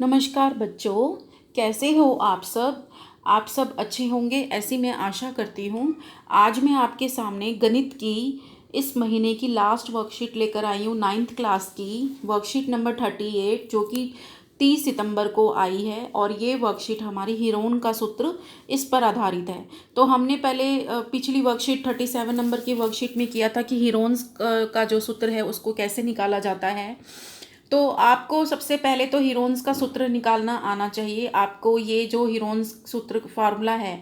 नमस्कार बच्चों, कैसे हो आप सब। आप सब अच्छे होंगे ऐसी मैं आशा करती हूँ। आज मैं आपके सामने गणित की इस महीने की लास्ट वर्कशीट लेकर आई हूँ, 9th क्लास की वर्कशीट नंबर 38, जो कि 30 सितंबर को आई है। और ये वर्कशीट हमारी हीरोन का सूत्र इस पर आधारित है। तो हमने पहले पिछली वर्कशीट 37 नंबर की वर्कशीट में किया था कि हीरोन्स का जो सूत्र है उसको कैसे निकाला जाता है। तो आपको सबसे पहले तो हीरोन्स का सूत्र निकालना आना चाहिए। आपको ये जो हीरोन्स सूत्र फार्मूला है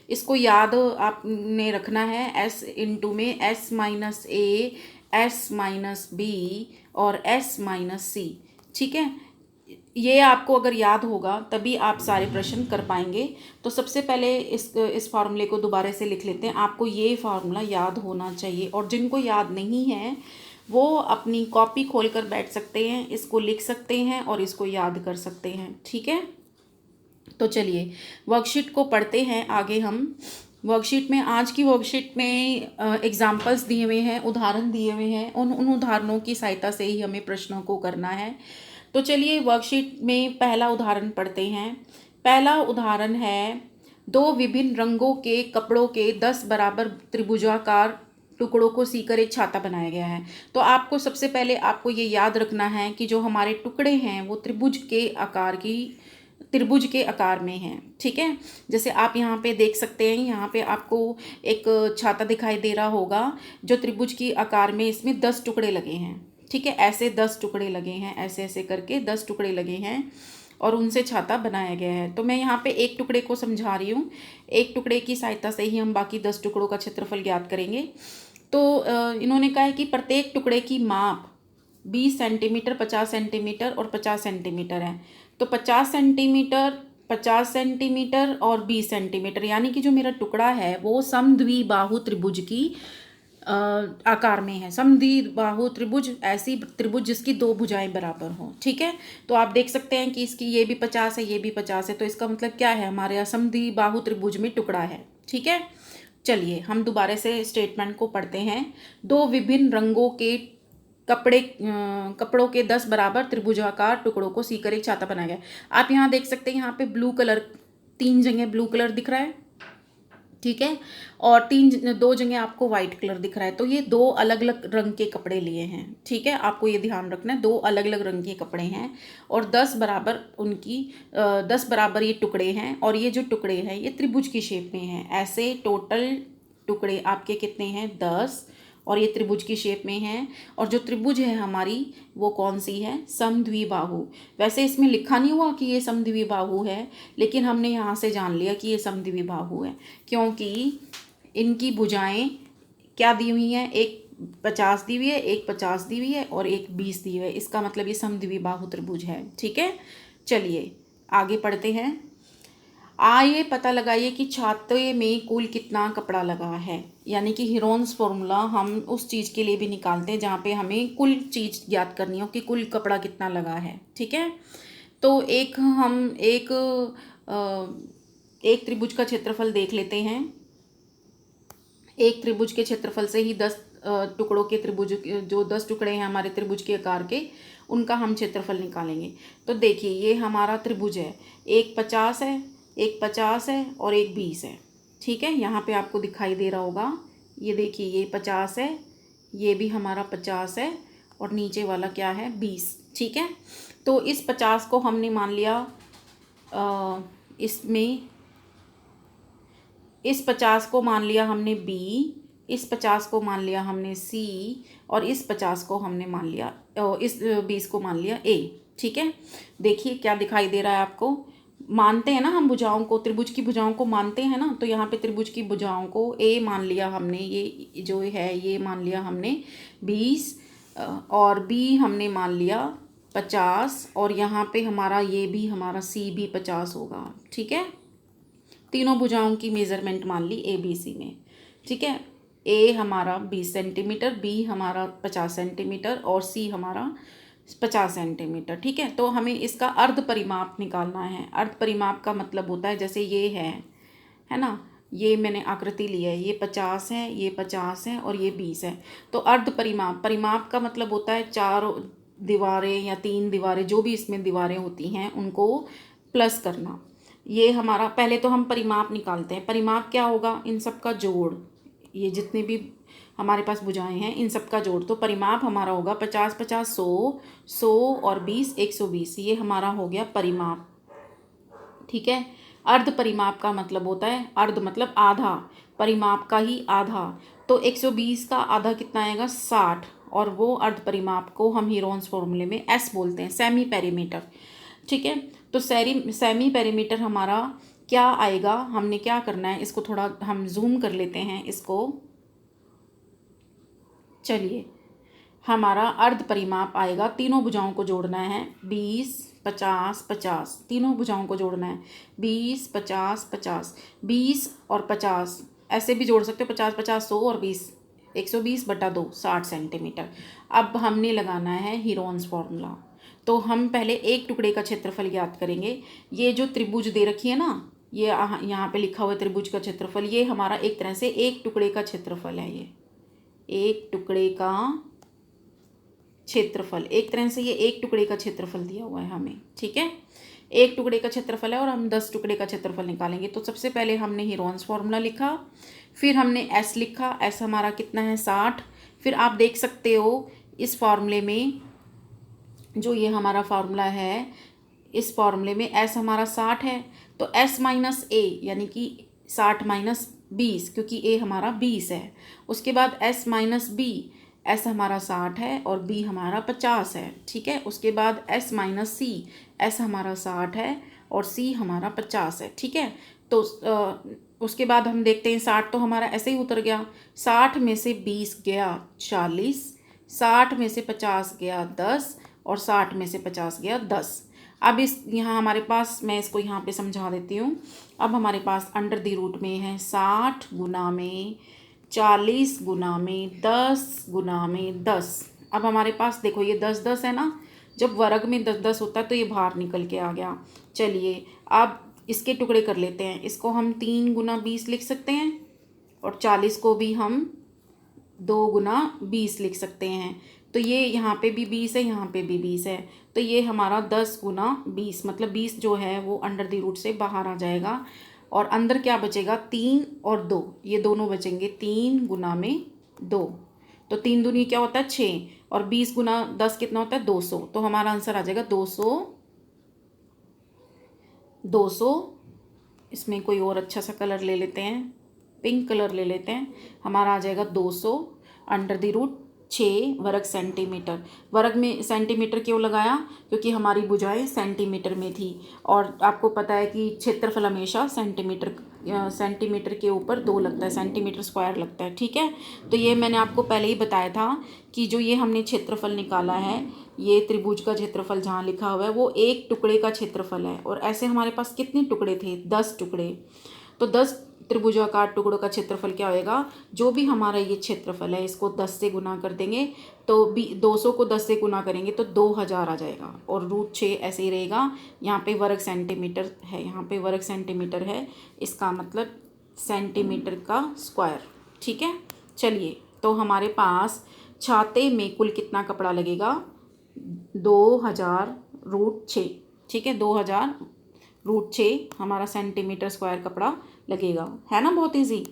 इसको याद आपने रखना है। एस इंटू में S minus A, S minus B और एस माइनस सी। ठीक है, ये आपको अगर याद होगा तभी आप सारे प्रश्न कर पाएंगे। तो सबसे पहले इस फार्मूले को दोबारा से लिख लेते हैं। आपको ये फार्मूला याद होना चाहिए, और जिनको याद नहीं है वो अपनी कॉपी खोल कर बैठ सकते हैं, इसको लिख सकते हैं और इसको याद कर सकते हैं। ठीक है, तो चलिए वर्कशीट को पढ़ते हैं आगे हम। वर्कशीट में, आज की वर्कशीट में एग्जाम्पल्स दिए हुए हैं, उदाहरण दिए हुए हैं। उन उदाहरणों की सहायता से ही हमें प्रश्नों को करना है। तो चलिए वर्कशीट में पहला उदाहरण पढ़ते हैं। पहला उदाहरण है, दो विभिन्न रंगों के कपड़ों के 10 बराबर त्रिभुजाकार टुकड़ों को सीकर एक छाता बनाया गया है। तो आपको सबसे पहले आपको ये याद रखना है कि जो हमारे टुकड़े हैं वो त्रिभुज के आकार में हैं। ठीक है, जैसे आप यहाँ पे देख सकते हैं, यहाँ पे आपको एक छाता दिखाई दे रहा होगा जो त्रिभुज की आकार में, इसमें 10 टुकड़े लगे हैं। ठीक है, ऐसे 10 टुकड़े लगे हैं, ऐसे ऐसे करके 10 टुकड़े लगे हैं और उनसे छाता बनाया गया है। तो मैं यहाँ पे एक टुकड़े को समझा रही हूँ। एक टुकड़े की सहायता से ही हम बाकी 10 टुकड़ों का क्षेत्रफल ज्ञात करेंगे। तो इन्होंने कहा है कि प्रत्येक टुकड़े की माप 20 सेंटीमीटर, 50 सेंटीमीटर और 50 सेंटीमीटर है। तो 50 सेंटीमीटर, 50 सेंटीमीटर और 20 सेंटीमीटर, यानी कि जो मेरा टुकड़ा है वो समद्विबाहु त्रिभुज की आकार में है। समद्विबाहु त्रिभुज, ऐसी त्रिभुज जिसकी दो भुजाएं बराबर हों। ठीक है, तो आप देख सकते हैं कि इसकी ये भी 50 है, ये भी 50 है। तो इसका मतलब क्या है, हमारे यहाँ समद्विबाहु त्रिभुज में टुकड़ा है। ठीक है, चलिए हम दोबारा से स्टेटमेंट को पढ़ते हैं। दो विभिन्न रंगों के कपड़ों के 10 बराबर त्रिभुजाकार टुकड़ों को सीकर एक छाता बनाया गया। आप यहाँ देख सकते हैं, यहाँ पे ब्लू कलर, 3 जगह ब्लू कलर दिख रहा है। ठीक है, और 2 जगह आपको व्हाइट कलर दिख रहा है। तो ये 2 अलग अलग रंग के कपड़े लिए हैं। ठीक है, आपको ये ध्यान रखना है, 2 अलग अलग रंग के कपड़े हैं और 10 बराबर 10 बराबर ये टुकड़े हैं। और ये जो टुकड़े हैं ये त्रिभुज की शेप में हैं। ऐसे टोटल टुकड़े आपके कितने हैं, 10, और ये त्रिभुज की शेप में है। और जो त्रिभुज है हमारी वो कौन सी है, समद्विबाहु। वैसे इसमें लिखा नहीं हुआ कि ये समद्विबाहु है, लेकिन हमने यहाँ से जान लिया कि ये समद्विबाहु है, क्योंकि इनकी भुजाएं क्या दी हुई हैं, एक 50 दी हुई है, एक 50 दी हुई है और एक 20 दी हुई है। इसका मतलब ये समद्विबाहु त्रिभुज है। ठीक है, चलिए आगे पढ़ते हैं। आइए पता लगाइए कि छाते में कुल कितना कपड़ा लगा है। यानी कि हीरोन्स फॉर्मूला हम उस चीज़ के लिए भी निकालते हैं जहाँ पे हमें कुल चीज़ ज्ञात करनी हो कि कुल कपड़ा कितना लगा है। ठीक है, तो एक त्रिभुज का क्षेत्रफल देख लेते हैं। एक त्रिभुज के क्षेत्रफल से ही 10 टुकड़ों के त्रिभुज, जो 10 टुकड़े हैं हमारे त्रिभुज के आकार के, उनका हम क्षेत्रफल निकालेंगे। तो देखिए ये हमारा त्रिभुज है, एक 50 है, एक 50 है और एक 20 है। ठीक है, यहाँ पे आपको दिखाई दे रहा होगा, ये देखिए ये 50 है, ये भी हमारा 50 है और नीचे वाला क्या है, 20। ठीक है, तो इस 50 को हमने मान लिया, इस 50 को मान लिया हमने बी, इस 50 को मान लिया हमने सी और इस 50 को हमने मान लिया, इस 20 को मान लिया ए। ठीक है, देखिए क्या दिखाई दे रहा है आपको। मानते हैं ना हम भुजाओं को, त्रिभुज की भुजाओं को मानते हैं ना। तो यहाँ पे त्रिभुज की भुजाओं को ए मान लिया हमने, ये जो है ये मान लिया हमने 20, और बी हमने मान लिया 50, और यहाँ पे हमारा ये भी, हमारा सी भी 50 होगा। ठीक है, तीनों भुजाओं की मेज़रमेंट मान ली ए बी सी में। ठीक है, ए हमारा 20 सेंटीमीटर, बी हमारा 50 सेंटीमीटर और सी हमारा 50 सेंटीमीटर। ठीक है, तो हमें इसका अर्ध परिमाप निकालना है। अर्ध परिमाप का मतलब होता है, जैसे ये है ना, ये मैंने आकृति ली है, ये 50 है, ये 50 है और ये 20 है। तो अर्ध परिमाप, परिमाप का मतलब होता है दीवारें या 3 दीवारें, जो भी इसमें दीवारें होती हैं उनको प्लस करना। ये हमारा, पहले तो हम परिमाप निकालते हैं। परिमाप क्या होगा? इन सब का जोड़, ये जितने भी हमारे पास भुजाएं हैं इन सब का जोड़। तो परिमाप हमारा होगा 50 50 100, 100 और 20 120। ये हमारा हो गया परिमाप। ठीक है। अर्ध परिमाप का मतलब होता है, अर्ध मतलब आधा, परिमाप का ही आधा। तो 120 का आधा कितना आएगा? 60। और वो अर्ध परिमाप को हम हीरोन्स फॉर्मूले में एस बोलते हैं, सेमी पेरीमीटर। ठीक है। तो सेमी पेरीमीटर हमारा क्या आएगा? हमने क्या करना है, इसको थोड़ा हम जूम कर लेते हैं इसको। चलिए, हमारा अर्ध परिमाप आएगा, तीनों भुजाओं को जोड़ना है, 20 50 50, तीनों भुजाओं को जोड़ना है, 20 50 50, 20 और 50 ऐसे भी जोड़ सकते हो, 50 50 100 और 20 120/2 60 सेंटीमीटर। अब हमने लगाना है हीरोन्स फॉर्मूला। तो हम पहले एक टुकड़े का क्षेत्रफल ज्ञात करेंगे। ये जो त्रिभुज दे रखी है ना, ये यहाँ पे लिखा हुआ है त्रिभुज का क्षेत्रफल, ये हमारा एक तरह से एक टुकड़े का क्षेत्रफल है। ये एक टुकड़े का क्षेत्रफल, एक तरह से ये एक टुकड़े का क्षेत्रफल दिया हुआ है हमें। ठीक है, एक टुकड़े का क्षेत्रफल है और हम 10 टुकड़े का क्षेत्रफल निकालेंगे। तो सबसे पहले हमने हीरोन्स फॉर्मूला लिखा, फिर हमने एस लिखा। एस हमारा कितना है? 60। फिर आप देख सकते हो इस फॉर्मूले में, जो ये हमारा फार्मूला है, इस फॉर्मूले में एस हमारा 60 है। तो एस माइनस ए यानी कि 60 माइनस 20, क्योंकि ए हमारा 20 है। उसके बाद एस माइनस बी, एस हमारा 60 है और बी हमारा 50 है। ठीक है। उसके बाद एस माइनस सी, एस हमारा 60 है और सी हमारा 50 है। ठीक है। तो उसके बाद हम देखते हैं, 60 तो हमारा ऐसे ही उतर गया, 60 में से 20 गया 40, 60 में से 50 गया 10 और 60 में से 50 गया 10। अब इस यहाँ हमारे पास, मैं इसको यहाँ पे समझा देती हूँ। अब हमारे पास अंडर द रूट में है 60 गुना में 40 गुना में 10 गुना में 10। अब हमारे पास देखो ये 10 10 है ना, जब वर्ग में 10 10 होता है तो ये बाहर निकल के आ गया। चलिए अब इसके टुकड़े कर लेते हैं। इसको हम 3 गुना 20 लिख सकते हैं और 40 को भी हम 2 गुना 20 लिख सकते हैं। तो ये यहाँ पे भी 20 है, यहाँ पे भी 20 है। तो ये हमारा 10 गुना 20, मतलब 20 जो है वो अंडर द रूट से बाहर आ जाएगा। और अंदर क्या बचेगा? 3 और 2, ये दोनों बचेंगे। 3 गुना में 2, तो 3 दूनी क्या होता है? 6, और 20 गुना 10 कितना होता है? 200। तो हमारा आंसर आ जाएगा 200। 200, इसमें कोई और अच्छा सा कलर ले लेते हैं, पिंक कलर ले लेते हैं। हमारा आ जाएगा 200 अंडर द रूट 6 वर्ग सेंटीमीटर। वर्ग में सेंटीमीटर क्यों लगाया? क्योंकि हमारी भुजाएं सेंटीमीटर में थी और आपको पता है कि क्षेत्रफल हमेशा सेंटीमीटर के ऊपर 2 लगता है, सेंटीमीटर स्क्वायर लगता है। ठीक है। तो ये मैंने आपको पहले ही बताया था कि जो ये हमने क्षेत्रफल निकाला है, ये त्रिभुज का क्षेत्रफल जहाँ लिखा हुआ है वो एक टुकड़े का क्षेत्रफल है। और ऐसे हमारे पास कितने टुकड़े थे? 10 टुकड़े। तो 10 त्रिभुजाकार टुकड़ों का क्षेत्रफल क्या होएगा? जो भी हमारा ये क्षेत्रफल है इसको 10 से गुना कर देंगे, तो 200 को 10 से गुना करेंगे तो 2000 आ जाएगा। और रूट 6 ऐसे ही रहेगा। यहाँ पे वर्ग सेंटीमीटर है, यहाँ पे वर्ग सेंटीमीटर है, इसका मतलब सेंटीमीटर का स्क्वायर। ठीक है। चलिए, तो हमारे पास छाते में कुल कितना कपड़ा लगेगा? 2000 रूट 6। ठीक है, 2000 रूट 6 हमारा सेंटीमीटर स्क्वायर कपड़ा लगेगा। है ना, बहुत इजी,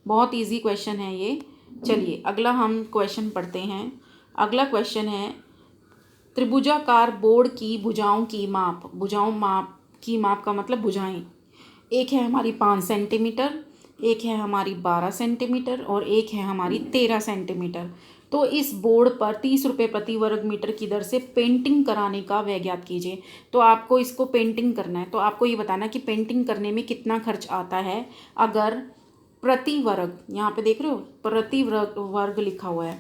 बहुत इजी क्वेश्चन है ये। चलिए अगला हम क्वेश्चन पढ़ते हैं। अगला क्वेश्चन है, त्रिभुजाकार बोर्ड की भुजाओं की माप। भुजाओं माप की माप का मतलब भुजाएं। एक है हमारी 5 सेंटीमीटर, एक है हमारी 12 सेंटीमीटर और एक है हमारी 13 सेंटीमीटर। तो इस बोर्ड पर 30 रुपये प्रति वर्ग मीटर की दर से पेंटिंग कराने का व्यय ज्ञात कीजिए। तो आपको इसको पेंटिंग करना है, तो आपको ये बताना कि पेंटिंग करने में कितना खर्च आता है। अगर प्रति वर्ग, यहाँ पे देख रहे हो प्रति वर्ग लिखा हुआ है,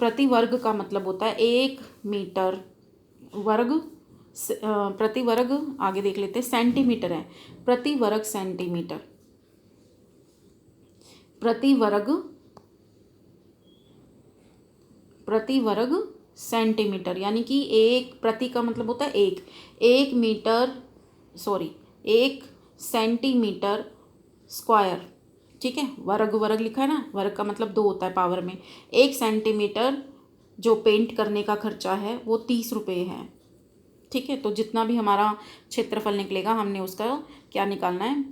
प्रति वर्ग का मतलब होता है 1 मीटर वर्ग, प्रति वर्ग, आगे देख लेते हैं, सेंटीमीटर है, प्रति वर्ग सेंटीमीटर, प्रति वर्ग सेंटीमीटर, यानी कि एक, प्रति का मतलब होता है एक मीटर, सॉरी 1 सेंटीमीटर स्क्वायर। ठीक है, वर्ग लिखा है ना, वर्ग का मतलब 2 होता है पावर में। 1 सेंटीमीटर जो पेंट करने का खर्चा है वो 30 रुपये है। ठीक है, तो जितना भी हमारा क्षेत्रफल निकलेगा हमने उसका क्या निकालना है,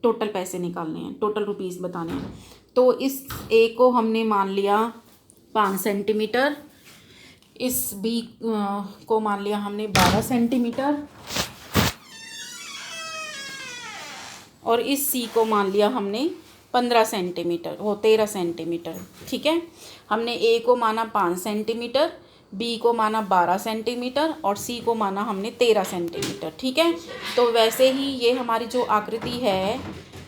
टोटल पैसे निकालने हैं, टोटल रुपीस बताने हैं। तो इस ए को हमने मान लिया 5 सेंटीमीटर, इस बी को मान लिया हमने 12 सेंटीमीटर, और इस सी को मान लिया हमने 15 सेंटीमीटर, वो 13 सेंटीमीटर। ठीक है, हमने ए को माना 5 सेंटीमीटर, बी को माना 12 सेंटीमीटर और सी को माना हमने 13 सेंटीमीटर। ठीक है, तो वैसे ही ये हमारी जो आकृति है,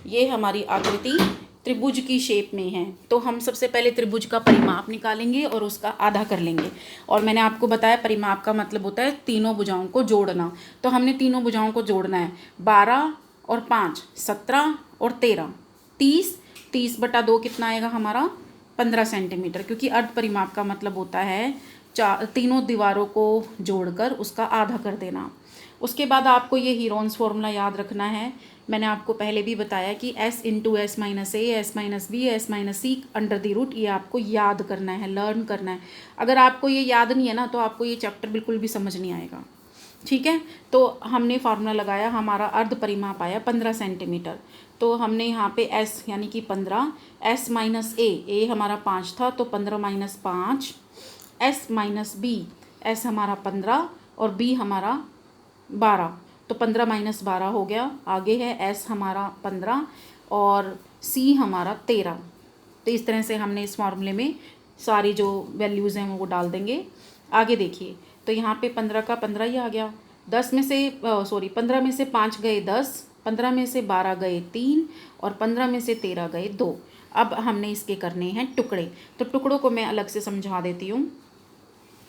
ये हमारी आकृति त्रिभुज की शेप में है। तो हम सबसे पहले त्रिभुज का परिमाप निकालेंगे और उसका आधा कर लेंगे। और मैंने आपको बताया परिमाप का मतलब होता है तीनों भुजाओं को जोड़ना। तो हमने तीनों भुजाओं को जोड़ना है, 12 और 5 17 और 13 30, 30/2 कितना आएगा हमारा 15 सेंटीमीटर, क्योंकि अर्ध परिमाप का मतलब होता है तीनों दीवारों को जोड़कर उसका आधा कर देना। उसके बाद आपको ये हीरोन्स फॉर्मूला याद रखना है। मैंने आपको पहले भी बताया कि s into S minus A, S minus B, S minus C under the root, ये आपको याद करना है, लर्न करना है। अगर आपको ये याद नहीं है ना तो आपको ये चैप्टर बिल्कुल भी समझ नहीं आएगा। ठीक है, तो हमने फार्मूला लगाया, हमारा अर्ध परिमाप आया 15 सेंटीमीटर। तो हमने यहाँ पे s यानी कि 15, s माइनस ए हमारा 5 था तो 15 minus 5, s minus B, s हमारा 15 और b हमारा 12, तो 15 माइनस 12 हो गया। आगे है s हमारा 15 और c हमारा 13। तो इस तरह से हमने इस फार्मूले में सारी जो वैल्यूज़ हैं वो डाल देंगे। आगे देखिए, तो यहाँ पे 15 का 15 ही आ गया। 15 में से 5 गए 10, 15 में से 12 गए 3 और 15 में से 13 गए 2। अब हमने इसके करने हैं टुकड़े। तो टुकड़ों को मैं अलग से समझा देती हूँ।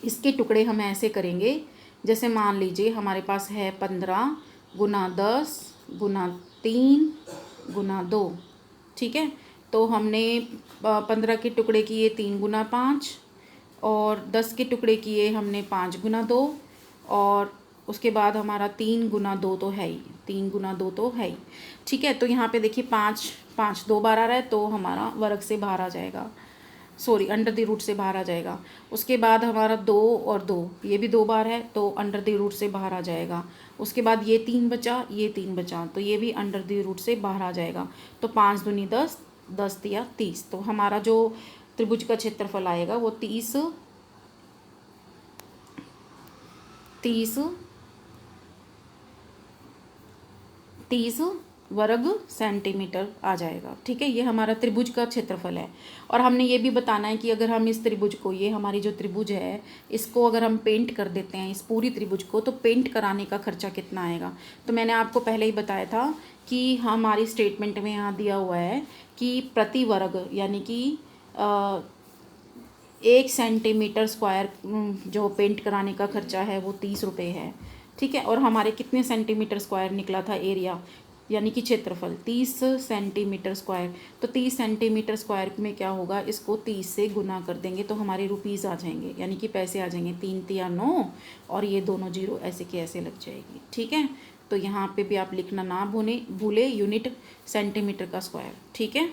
इसके टुकड़े हम ऐसे करेंगे, जैसे मान लीजिए हमारे पास है 15 गुना 10 गुना 3 गुना 2। ठीक है, तो हमने 15 के टुकड़े किए 3 गुना 5 और 10 के टुकड़े किए हमने 5 गुना 2 और उसके बाद हमारा 3 गुना 2 तो है ही, 3 गुना 2 तो है ही। ठीक है, तो यहाँ पे देखिए 5 5 2 बार आ रहा है तो हमारा वर्ग से बाहर आ जाएगा, सॉरी अंडर द रूट से बाहर आ जाएगा। उसके बाद हमारा 2 और 2, ये भी 2 बार है तो अंडर द रूट से बाहर आ जाएगा। उसके बाद ये 3 बचा, ये 3 बचा तो ये भी अंडर द रूट से बाहर आ जाएगा। तो 5 दूनी 10, 10 या 30। तो हमारा जो त्रिभुज का क्षेत्रफल आएगा वो 30 वर्ग सेंटीमीटर आ जाएगा। ठीक है, ये हमारा त्रिभुज का क्षेत्रफल है। और हमने ये भी बताना है कि अगर हम इस त्रिभुज को, ये हमारी जो त्रिभुज है, इसको अगर हम पेंट कर देते हैं, इस पूरी त्रिभुज को, तो पेंट कराने का खर्चा कितना आएगा। तो मैंने आपको पहले ही बताया था कि हमारी स्टेटमेंट में यहाँ दिया हुआ है कि प्रति वर्ग यानी कि 1 सेंटीमीटर स्क्वायर जो पेंट कराने का खर्चा है वो 30 रुपये है। ठीक है, और हमारे कितने सेंटीमीटर स्क्वायर निकला था एरिया यानी कि क्षेत्रफल 30 सेंटीमीटर स्क्वायर। तो 30 सेंटीमीटर स्क्वायर में क्या होगा, इसको 30 से गुना कर देंगे तो हमारे रुपीज़ आ जाएंगे, यानी कि पैसे आ जाएंगे। 3 तिया 9 और ये दोनों जीरो ऐसे के ऐसे लग जाएगी। ठीक है, तो यहाँ पे भी आप लिखना ना भूले यूनिट सेंटीमीटर का स्क्वायर। ठीक है,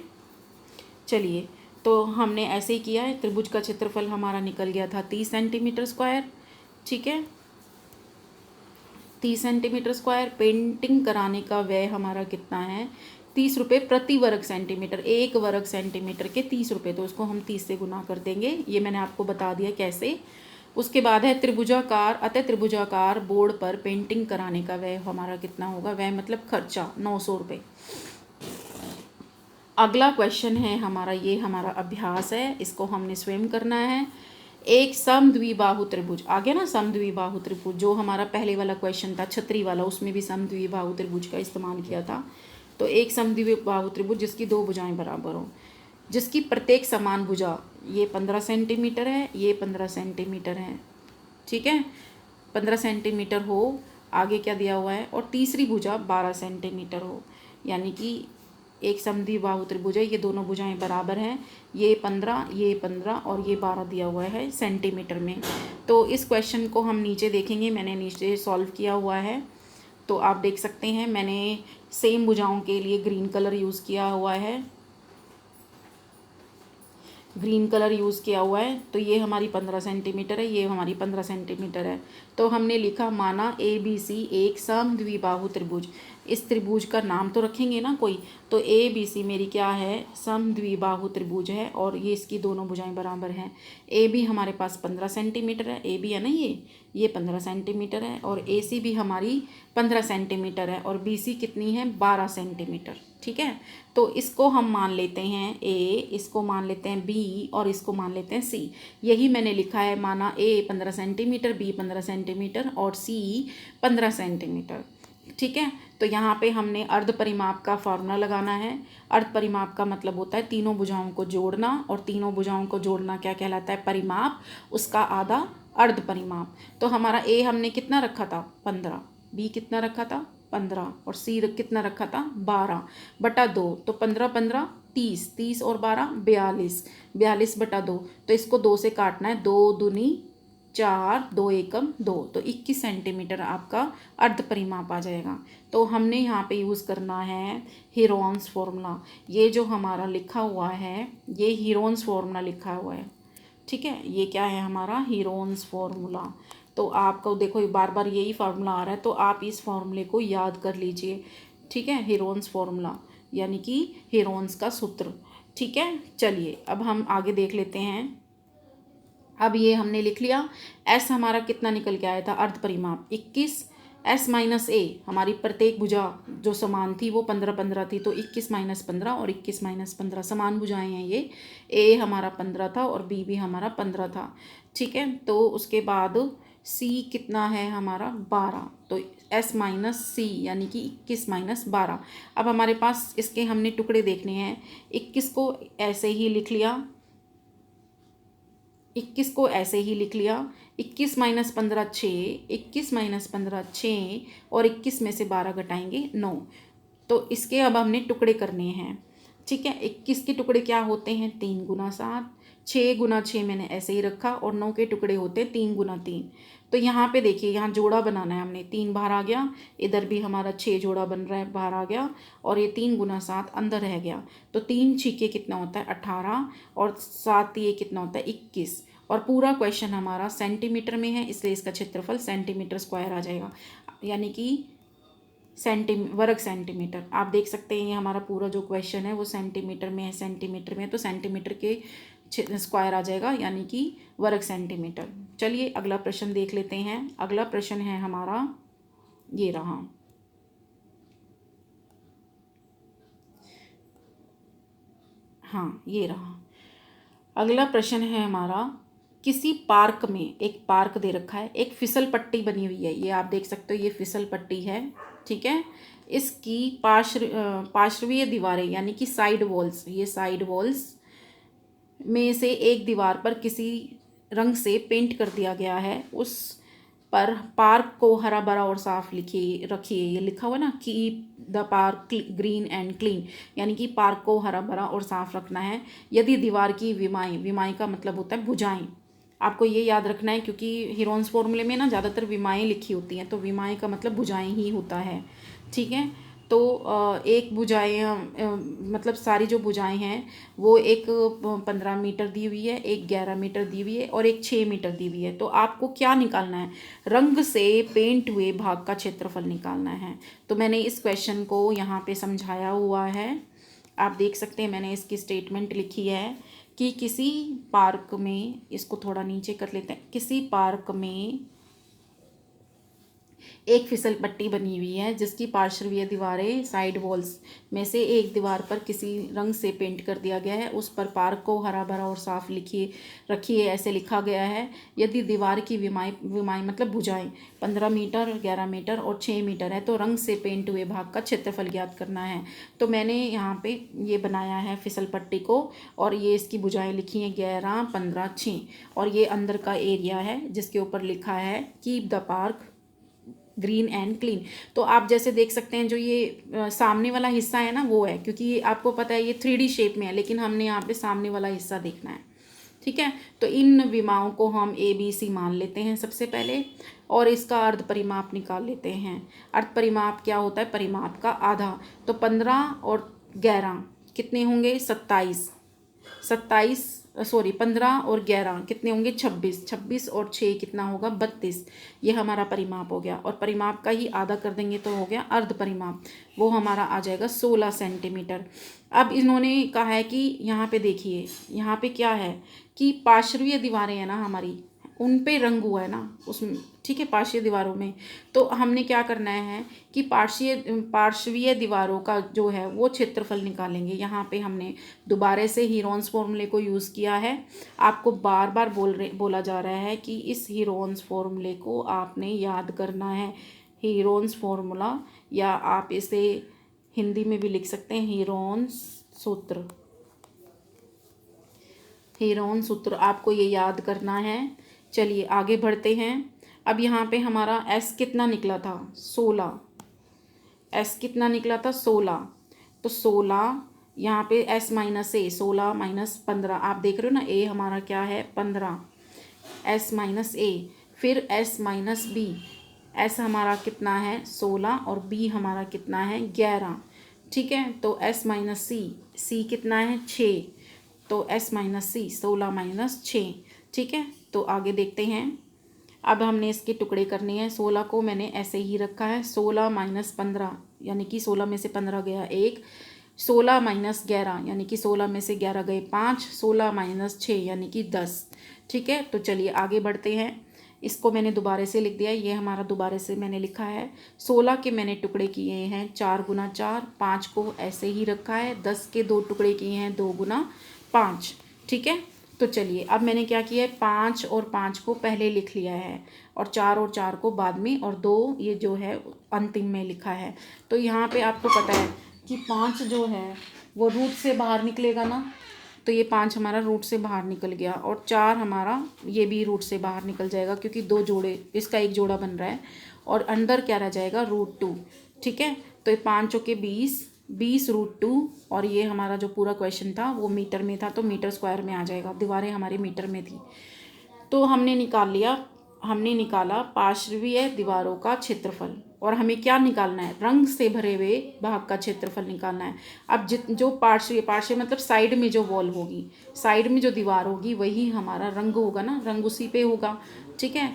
चलिए, तो हमने ऐसे ही किया है। त्रिभुज का क्षेत्रफल हमारा निकल गया था 30 सेंटीमीटर स्क्वायर। ठीक है, 30 सेंटीमीटर स्क्वायर। पेंटिंग कराने का व्यय हमारा कितना है, 30 रुपये प्रति वर्ग सेंटीमीटर। 1 वर्ग सेंटीमीटर के 30 रुपये, तो उसको हम 30 से गुना कर देंगे। ये मैंने आपको बता दिया कैसे। उसके बाद है त्रिभुजाकार, अतः त्रिभुजाकार बोर्ड पर पेंटिंग कराने का व्यय हमारा कितना होगा, व्यय मतलब खर्चा 900 रुपये। अगला क्वेश्चन है हमारा, ये हमारा अभ्यास है, इसको हमने स्वयं करना है। एक समद्विबाहु त्रिभुज आ गया ना, समद्विबाहु त्रिभुज जो हमारा पहले वाला क्वेश्चन था छतरी वाला, उसमें भी समद्विबाहु त्रिभुज का इस्तेमाल किया था। तो एक समद्विबाहु त्रिभुज जिसकी 2 भुजाएं बराबर हों, जिसकी प्रत्येक समान भुजा, ये 15 सेंटीमीटर है, ये 15 सेंटीमीटर है। ठीक है, 15 सेंटीमीटर हो, आगे क्या दिया हुआ है, और तीसरी भुजा 12 सेंटीमीटर हो, यानी कि एक समद्विबाहु त्रिभुज है, ये दोनों भुजाएं बराबर हैं। ये 15 और ये 12 दिया हुआ है सेंटीमीटर में। तो इस क्वेश्चन को हम नीचे देखेंगे, मैंने नीचे सॉल्व किया हुआ है, तो आप देख सकते हैं। मैंने सेम भुजाओं के लिए ग्रीन कलर यूज़ किया हुआ है। ग्रीन कलर यूज़ किया हुआ है। तो ये हमारी 15 सेंटीमीटर है, ये हमारी 15 सेंटीमीटर है। तो हमने लिखा माना ABC एक समद्विबाहु त्रिभुज। इस त्रिभुज का नाम तो रखेंगे ना कोई, तो ABC मेरी क्या है, समद्विबाहु त्रिभुज है और ये इसकी दोनों भुजाएं बराबर हैं। AB हमारे पास 15 सेंटीमीटर है, AB है ना ये 15 सेंटीमीटर है, और AC भी हमारी 15 सेंटीमीटर है, और BC कितनी है, 12 सेंटीमीटर। ठीक है, तो इसको हम मान लेते हैं A, इसको मान लेते हैं B और इसको मान लेते हैं C। यही मैंने लिखा है, माना A 15 सेंटीमीटर, B 15 सेंटीमीटर और C 15 सेंटीमीटर। ठीक है, तो यहाँ पे हमने अर्ध परिमाप का फॉर्मूला लगाना है। अर्ध परिमाप का मतलब होता है तीनों भुजाओं को जोड़ना, और तीनों भुजाओं को जोड़ना क्या कहलाता है, परिमाप, उसका आधा अर्ध परिमाप। तो हमारा A हमने कितना रखा था, 15, B कितना रखा था, 15, और C कितना रखा था, 12 बटा 2। तो 15 15 30, 30 और 12 42, 42 बटा 2। तो इसको 2 से काटना है, 2 दूनी 4, 2 एकम 2, तो 21 सेंटीमीटर आपका अर्ध परिमाप आ जाएगा। तो हमने यहाँ पे यूज़ करना है हीरोन्स फॉर्मूला। ये जो हमारा लिखा हुआ है, ये हीरोन्स फॉर्मूला लिखा हुआ है। ठीक है, ये क्या है हमारा, हीरोन्स फॉर्मूला। तो आपको देखो बार बार यही फार्मूला आ रहा है, तो आप इस फार्मूले को याद कर लीजिए। ठीक है, हीरोन्स फॉर्मूला यानी कि हीरोन्स का सूत्र। ठीक है, चलिए अब हम आगे देख लेते हैं। अब ये हमने लिख लिया, S हमारा कितना निकल के आया था, अर्ध परिमाप 21, S माइनस A हमारी प्रत्येक भुजा जो समान थी वो 15 15 थी, तो 21 माइनस 15 और 21 माइनस 15 समान भुजाएं हैं ये। A हमारा 15 था और B भी हमारा 15 था। ठीक है, तो उसके बाद C कितना है हमारा, 12, तो S माइनस C यानी कि 21 माइनस 12। अब हमारे पास इसके हमने टुकड़े देखने हैं। 21 को ऐसे ही लिख लिया, 21 को ऐसे ही लिख लिया, 21 माइनस 15 6, 21 माइनस 15 6, और 21 में से 12 घटाएंगे 9। तो इसके अब हमने टुकड़े करने हैं। ठीक है, 21 के टुकड़े क्या होते हैं, 3 गुना 7, 6 गुना 6 मैंने ऐसे ही रखा, और 9 के टुकड़े होते हैं 3 गुना 3। तो यहाँ पे देखिए, यहाँ जोड़ा बनाना है हमने, 3 बाहर आ गया, इधर भी हमारा 6 जोड़ा बन रहा है, बाहर आ गया, और ये 3 गुना 7 अंदर रह गया। तो 3 छीके कितना होता है, 18, और 7 ये कितना होता है, 21। और पूरा क्वेश्चन हमारा सेंटीमीटर में है, इसलिए इसका क्षेत्रफल सेंटीमीटर स्क्वायर आ जाएगा, यानी कि वर्ग सेंटीमीटर। आप देख सकते हैं ये हमारा पूरा जो क्वेश्चन है वो सेंटीमीटर में है, सेंटीमीटर में, तो सेंटीमीटर के स्क्वायर आ जाएगा, यानी कि वर्ग सेंटीमीटर। चलिए अगला प्रश्न देख लेते हैं। अगला प्रश्न है हमारा, ये रहा, हाँ ये रहा। अगला प्रश्न है हमारा, किसी पार्क में, एक पार्क दे रखा है, एक फिसल पट्टी बनी हुई है, ये आप देख सकते हो, ये फिसल पट्टी है। ठीक है, इसकी पार्श्वीय दीवारें यानी कि साइड वॉल्स, ये साइड वॉल्स में से एक दीवार पर किसी रंग से पेंट कर दिया गया है। उस पर पार्क को हरा भरा और साफ लिखिए रखिए, ये लिखा हुआ ना, keep the park green and clean, यानी कि पार्क को हरा भरा और साफ रखना है। यदि दीवार की विमाएं, विमाएं का मतलब होता है भुजाएं, आपको ये याद रखना है, क्योंकि हीरोन्स फॉर्मूले में ना ज़्यादातर विमाएं लिखी होती हैं, तो विमाएं का मतलब भुजाएं ही होता है। ठीक है, तो एक भुजाएं मतलब सारी जो भुजाएं हैं वो एक 15 मीटर दी हुई है, एक 11 मीटर दी हुई है, और एक 6 मीटर दी हुई है। तो आपको क्या निकालना है, रंग से पेंट हुए भाग का क्षेत्रफल निकालना है। तो मैंने इस क्वेश्चन को यहाँ पे समझाया हुआ है, आप देख सकते हैं, मैंने इसकी स्टेटमेंट लिखी है कि किसी पार्क में, इसको थोड़ा नीचे कर लेते हैं, किसी पार्क में एक फिसल पट्टी बनी हुई है जिसकी पार्श्वीय दीवारें साइड वॉल्स में से एक दीवार पर किसी रंग से पेंट कर दिया गया है। उस पर पार्क को हरा भरा और साफ रखिए ऐसे लिखा गया है। यदि दीवार की विमाएं मतलब भुजाएं 15 मीटर, 11 मीटर और 6 मीटर है, तो रंग से पेंट हुए भाग का क्षेत्रफल ज्ञात करना है। तो मैंने यहाँ पे ये बनाया है फिसल पट्टी को, और ये इसकी भुजाएं लिखी हैं 11, 15, 6, और ये अंदर का एरिया है जिसके ऊपर लिखा है keep the park green and clean. तो आप जैसे देख सकते हैं, जो ये सामने वाला हिस्सा है ना वो है, क्योंकि ये आपको पता है ये 3D शेप में है, लेकिन हमने यहाँ पे सामने वाला हिस्सा देखना है। ठीक है, तो इन विमाओं को हम ABC मान लेते हैं सबसे पहले, और इसका अर्ध परिमाप निकाल लेते हैं। अर्ध परिमाप क्या होता है, परिमाप का आधा। तो 15 और 11 कितने होंगे, 27, 27 सॉरी 15 और 11 कितने होंगे 26, 26 और 6 कितना होगा 32। ये हमारा परिमाप हो गया, और परिमाप का ही आधा कर देंगे तो हो गया अर्ध परिमाप, वो हमारा आ जाएगा 16 सेंटीमीटर। अब इन्होंने कहा है कि यहाँ पे देखिए, यहाँ पे क्या है कि पार्श्वीय दीवारें हैं ना हमारी, उन पे रंग हुआ है ना उसमें, ठीक है, पार्श्वीय दीवारों में। तो हमने क्या करना है कि पार्श्वीय दीवारों का जो है वो क्षेत्रफल निकालेंगे। यहाँ पे हमने दोबारा से हीरोन्स फॉर्मूले को यूज़ किया है। आपको बार बार बोला जा रहा है कि इस हीरोन्स फॉर्मूले को आपने याद करना है। हीरोन्स फॉर्मूला, या आप इसे हिंदी में भी लिख सकते हैं हीरोन्स सूत्र। हीरोन सूत्र आपको ये याद करना है। चलिए आगे बढ़ते हैं। अब यहाँ पे हमारा एस कितना निकला था 16, एस कितना निकला था 16, तो 16 यहाँ पे एस माइनस ए, 16 माइनस 15, आप देख रहे हो ना, ए हमारा क्या है 15, एस माइनस ए, फिर एस माइनस बी, एस हमारा कितना है 16 और बी हमारा कितना है 11, ठीक है। तो एस माइनस सी, सी कितना है 6, तो एस माइनस सी 16 माइनस 6, ठीक है। तो आगे देखते हैं। अब हमने इसके टुकड़े करने हैं। 16 को मैंने ऐसे ही रखा है, 16 माइनस 15 यानी कि 16 में से 15 गया 1, 16 माइनस 11 यानी कि 16 में से 11 गए 5, 16 माइनस 6 यानी कि 10, ठीक है। तो चलिए आगे बढ़ते हैं। इसको मैंने दोबारा से लिख दिया, ये हमारा दोबारा से मैंने लिखा है। 16 के मैंने टुकड़े किए हैं 4 गुना 4, 5 को ऐसे ही रखा है, 10 के 2 टुकड़े किए हैं 2 गुना 5, ठीक है। तो चलिए अब मैंने क्या किया है, 5 और 5 को पहले लिख लिया है, और 4 को बाद में, और 2 ये जो है अंतिम में लिखा है। तो यहाँ पे आपको पता है कि 5 जो है वो रूट से बाहर निकलेगा ना, तो ये 5 हमारा रूट से बाहर निकल गया, और 4 हमारा ये भी रूट से बाहर निकल जाएगा, क्योंकि 2 जोड़े, इसका एक जोड़ा बन रहा है, और अंदर क्या रह जाएगा √2, ठीक है। तो ये 5 चौके 20, 20 √2, और ये हमारा जो पूरा क्वेश्चन था वो मीटर में था, तो मीटर स्क्वायर में आ जाएगा, दीवारें हमारी मीटर में थी। तो हमने निकाला पार्श्वीय दीवारों का क्षेत्रफल, और हमें क्या निकालना है, रंग से भरे हुए भाग का क्षेत्रफल निकालना है। अब जो पार्श्वीय मतलब साइड में जो वॉल होगी, साइड में जो दीवार होगी वही हमारा रंग होगा ना, रंग उसी पे होगा, ठीक है।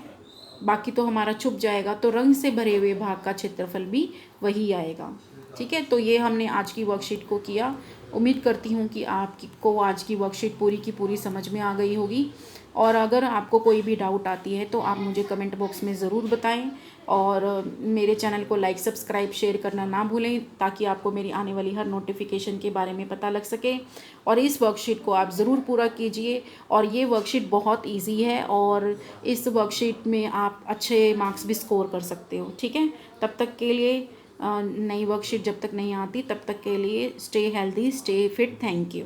बाकी तो हमारा छुप जाएगा, तो रंग से भरे हुए भाग का क्षेत्रफल भी वही आएगा, ठीक है। तो ये हमने आज की वर्कशीट को किया। उम्मीद करती हूँ कि आपको आज की वर्कशीट पूरी की पूरी समझ में आ गई होगी, और अगर आपको कोई भी डाउट आती है तो आप मुझे कमेंट बॉक्स में ज़रूर बताएं, और मेरे चैनल को लाइक सब्सक्राइब शेयर करना ना भूलें, ताकि आपको मेरी आने वाली हर नोटिफिकेशन के बारे में पता लग सके। और इस वर्कशीट को आप ज़रूर पूरा कीजिए, और ये वर्कशीट बहुत ईजी है, और इस वर्कशीट में आप अच्छे मार्क्स भी स्कोर कर सकते हो, ठीक है। तब तक के लिए नई वर्कशीट जब तक नहीं आती तब तक के लिए stay healthy, stay fit. Thank you.